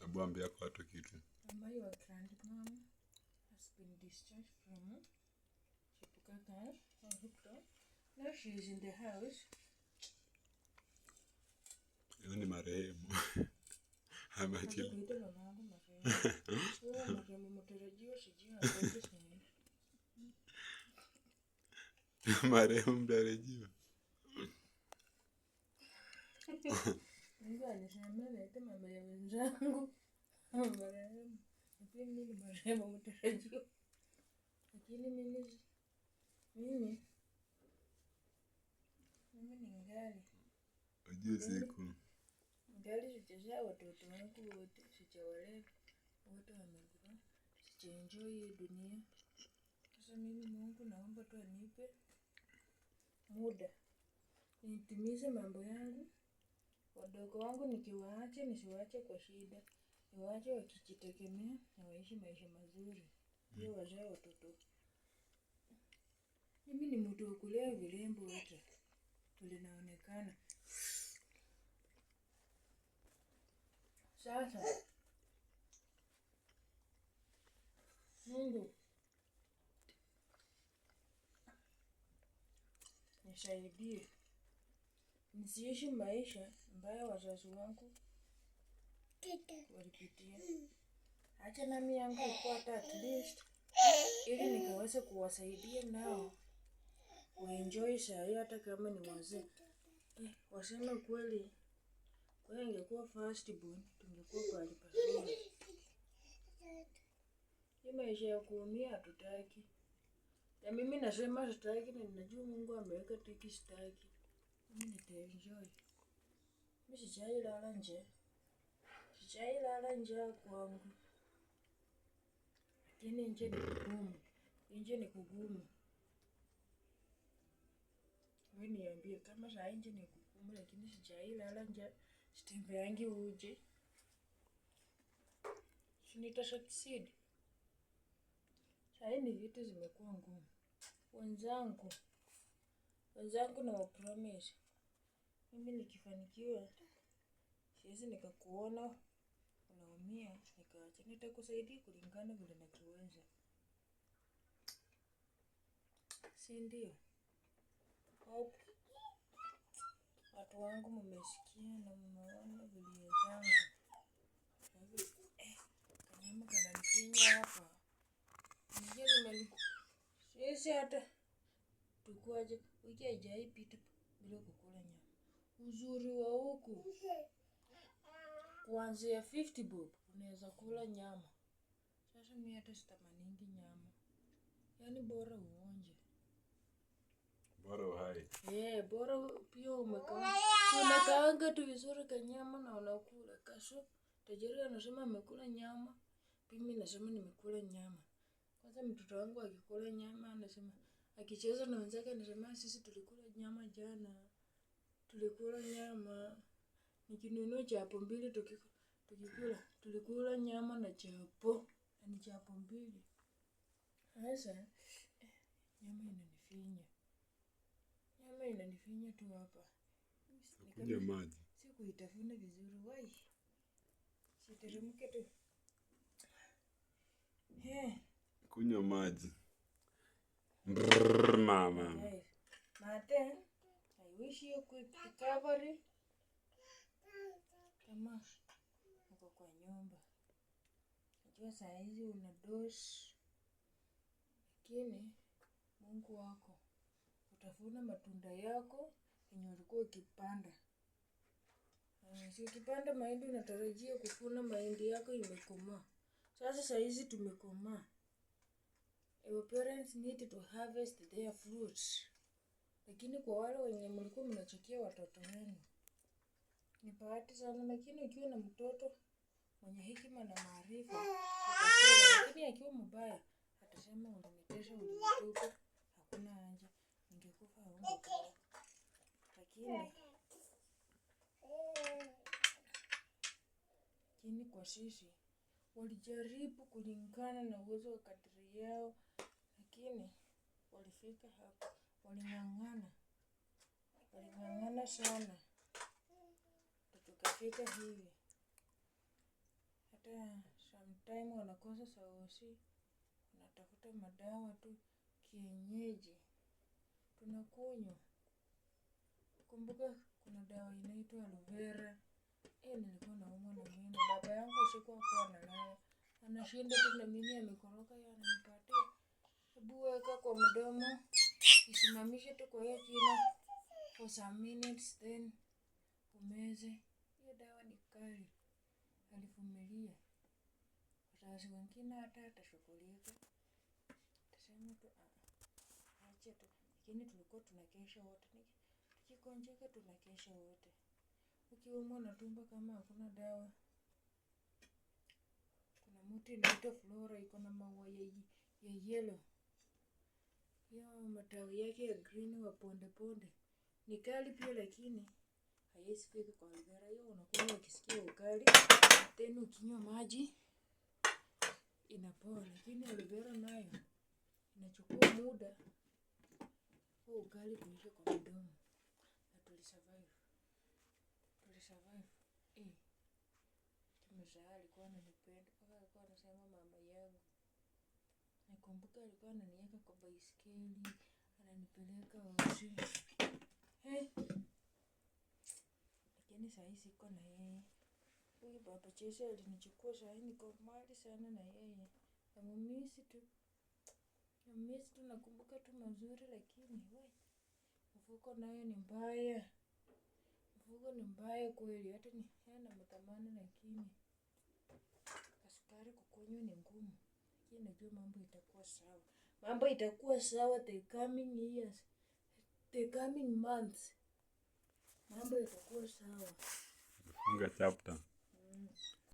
Hebu ambia kwa watu kitu. Your grandmom has been discharged from Chepukaka hospital. Now she is in the house. Hiyo ni marehemu. Amechelewa. Kuita mamangu marehemu. Wewe marehemu mtarajiwa sijui aje sana. Marehemu mtarajiwa. Mungu alisema lete mama ya wenzangu. Marehemu. Pia mimi ni marehemu mtarajiwa. Lakini mimi ni ngali. Ujue siku. Ngali sijazaa watoto wangu wote, sijawalea wote wamekufa, sijaenjoy hii dunia. Sasa mimi Mungu naomba tu anipe muda nitimize mambo yangu. Wadogo wangu nikiwaacha nisiwaache kwa shida, niwaache wakijitegemea na waishi maisha mazuri. Pia wazae watoto. Mimi ni mtu wa kulea vilembo wote tulinaonekana. Sasa Mungu nisaidie nisiishi maisha ambayo wazazi wangu walipitia. Acha nami yangu ipate at least ili nikaweze kuwasaidia nao waenjoy saa hata kama ni wazee. Waseme kweli kwa ingekuwa first born tungekuwa pale pazuri. Hii maisha ya kuumia hatutaki. Na mimi nasema sitaki na ninajua Mungu ameweka tiki sitaki. Mimi nitaenjoy. Mimi sijailala nje. Sijailala nje kwangu. Lakini nje ni kugumu. Nje ni kugumu. Wewe niambie kama saa nje ni kugumu lakini sijailala nje. Sitembeangi uje. Nitasucceed. Saa hii ni vitu zimekuwa ngumu. Wenzangu na wapromise. Mimi nikifanikiwa siwezi nikakuona unaumia nikaacha. Nitakusaidia kulingana vile nakiweza. Si ndio? Hope watu wangu mmesikia na mmeona vilio zangu. Kanyama kananifinya hapa. Siwezi hata tukuaje wiki haijaipita bila kukula nyama. Uzuri wa huku kuanzia 50 bob unaweza kula nyama. Sasa mimi hata sitamaningi nyama. Yaani bora uonje. Bora uhai. Bora pia umekaanga tu vizuri kanyama na unakula. Kasho tajiri anasema amekula nyama. Mimi nasema nimekula nyama. Kwanza mtoto wangu akikula nyama anasema akicheza na wenzake anasema sisi tulikula nyama jana. Tulikula nyama. Nikinunua chapo mbili tulikula nyama na chapo. Ni chapo mbili. Sasa nyama inanifinya. Nyama inanifinya tu hapa. Kunywa maji. Sikuitafuna vizuri wai. Siteremke tu. Kunywa maji. Mama. Mate, I wish you quick recovery. Kama uko kwa nyumba. Najua saa hizi una dose. Lakini Mungu wako utafuna matunda yako yenye ulikuwa ukipanda. Si ukipanda mahindi unatarajia kufuna mahindi yako imekomaa. Sasa saa hizi tumekomaa. Our parents need to harvest their fruits. Lakini kwa wale wenye mlikuwa mnachukia watoto wenu ni bahati sana, lakini ukiwa na mtoto mwenye hekima na maarifa utakula. Lakini akiwa mbaya atasema ulinitesha ulinitupa hakuna haja ningekufa ungekufa. Lakini kwa sisi walijaribu kulingana na uwezo wa kadri yao, lakini walifika hapa. Waling'ang'ana sana tukafika hivi. hata sometime wanakosa saosi, unatafuta madawa tu kienyeji tunakunywa. Kumbuka kuna dawa inaitwa aloe vera. Nilikuwa naumwa na meno. Baba yangu usiku hakuwa analala. Anashinda tu na mimi amekoroka yeye ananipatia. Hebu weka kwa mdomo. Isimamishe tu kwa hiyo kina for some minutes then umeze. Hiyo dawa ni kali. Alivumilia. Wazazi wengine hata atashughulika. Tasema tu acha tu. Lakini tulikuwa tunakesha wote. Tukigonjeka tunakesha wote. Ukiumwa na tumbo kama hakuna dawa. Kuna mti inaitwa Flora iko na maua ya yellow. Hiyo matawi yake ya green wa ponde ponde. Ni kali pia lakini haiwezi fika kwa aloe vera. Hiyo unakuwa ukisikia ukali. Tena ukinywa maji inapoa. Lakini aloe vera nayo inachukua muda huo ukali kuisha kwa mdomo. Na tulisurvive. Mzaa alikuwa ananipenda. Mpaka alikuwa anasema mama yangu. Nakumbuka alikuwa ananiweka kwa baiskeli. Ananipeleka hosi. Lakini saa hii siko na yeye. Huyu baba Chesi alinichukua saa hii niko mbali sana na yeye. Namumisi tu. Nakumbuka tu mazuri lakini mfuko nayo ni mbaya. Mfuko ni mbaya kweli. Hata ni hana mthamani lakini kasukari kukunywa ni ngumu. Lakini najua mambo itakuwa sawa. Mambo itakuwa sawa the coming years. The coming months. Mambo itakuwa sawa. Funga chapter.